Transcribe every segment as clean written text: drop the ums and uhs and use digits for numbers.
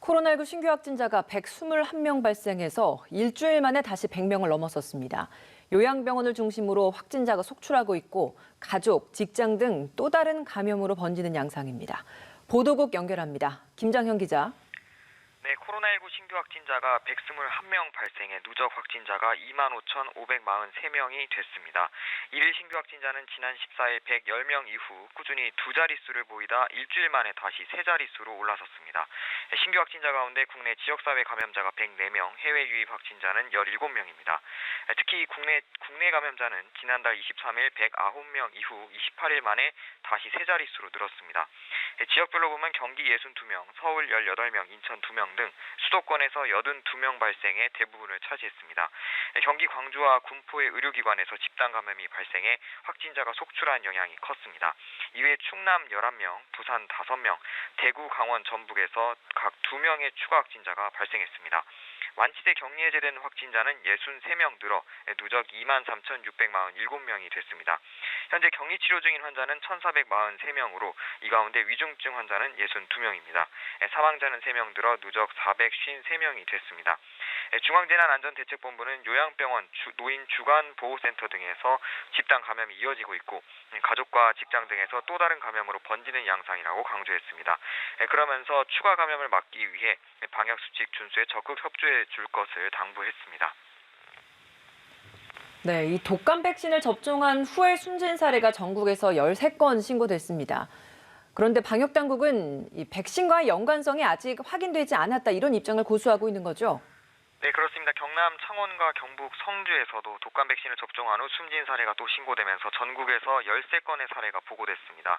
코로나19 신규 확진자가 121명 발생해서 일주일 만에 다시 100명을 넘어섰습니다. 요양병원을 중심으로 확진자가 속출하고 있고 가족, 직장 등 또 다른 감염으로 번지는 양상입니다. 보도국 연결합니다. 김장현 기자. 네, 코로나19 신규 확진자가 121명 발생해 누적 확진자가 25,543명이 됐습니다. 일일 신규 확진자는 지난 14일 110명 이후 꾸준히 두 자릿수를 보이다 일주일 만에 다시 세 자릿수로 올라섰습니다. 신규 확진자 가운데 국내 지역사회 감염자가 104명, 해외 유입 확진자는 17명입니다. 특히 국내 감염자는 지난달 23일 109명 이후 28일 만에 다시 세 자릿수로 늘었습니다. 지역별로 보면 경기 62명, 서울 18명, 인천 2명 등 수도권에서 82명 발생해 대부분을 차지했습니다. 경기 광주와 군포의 의료기관에서 집단 감염이 발생해 확진자가 속출한 영향이 컸습니다. 이외에 충남 11명, 부산 5명, 대구, 강원, 전북에서 각 2명의 추가 확진자가 발생했습니다. 완치돼 격리 해제된 확진자는 63명 늘어 누적 23,647명이 됐습니다. 현재 격리 치료 중인 환자는 1,443명으로 이 가운데 위중증 환자는 62명입니다. 사망자는 3명 늘어 누적 453명이 됐습니다. 중앙재난안전대책본부는 요양병원, 노인 주간보호센터 등에서 집단 감염이 이어지고 있고 가족과 직장 등에서 또 다른 감염으로 번지는 양상이라고 강조했습니다. 그러면서 추가 감염을 막기 위해 방역수칙 준수에 적극 협조해 줄 것을 당부했습니다. 네, 이 독감 백신을 접종한 후에 숨진 사례가 전국에서 13건 신고됐습니다. 그런데 방역당국은 이 백신과의 연관성이 아직 확인되지 않았다 이런 입장을 고수하고 있는 거죠. 네, 그렇습니다. 경남 창원과 경북 성주에서도 독감 백신을 접종한 후 숨진 사례가 또 신고되면서 전국에서 13건의 사례가 보고됐습니다.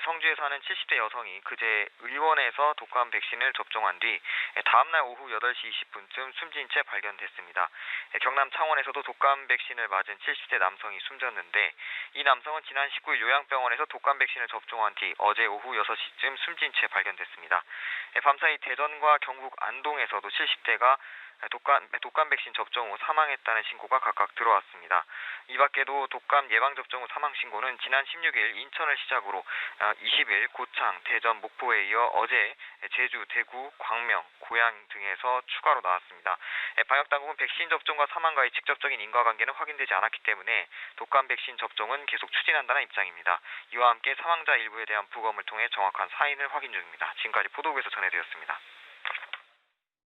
성주에 사는 70대 여성이 그제 의원에서 독감 백신을 접종한 뒤 다음날 오후 8시 20분쯤 숨진 채 발견됐습니다. 경남 창원에서도 독감 백신을 맞은 70대 남성이 숨졌는데 이 남성은 지난 19일 요양병원에서 독감 백신을 접종한 뒤 어제 오후 6시쯤 숨진 채 발견됐습니다. 밤사이 대전과 경북 안동에서도 70대가 독감 백신 접종 후 사망했다는 신고가 각각 들어왔습니다. 이 밖에도 독감 예방접종 후 사망 신고는 지난 16일 인천을 시작으로 20일 고창, 대전, 목포에 이어 어제 제주, 대구, 광명, 고양 등에서 추가로 나왔습니다. 방역당국은 백신 접종과 사망과의 직접적인 인과관계는 확인되지 않았기 때문에 독감 백신 접종은 계속 추진한다는 입장입니다. 이와 함께 사망자 일부에 대한 부검을 통해 정확한 사인을 확인 중입니다. 지금까지 보도국에서 전해드렸습니다.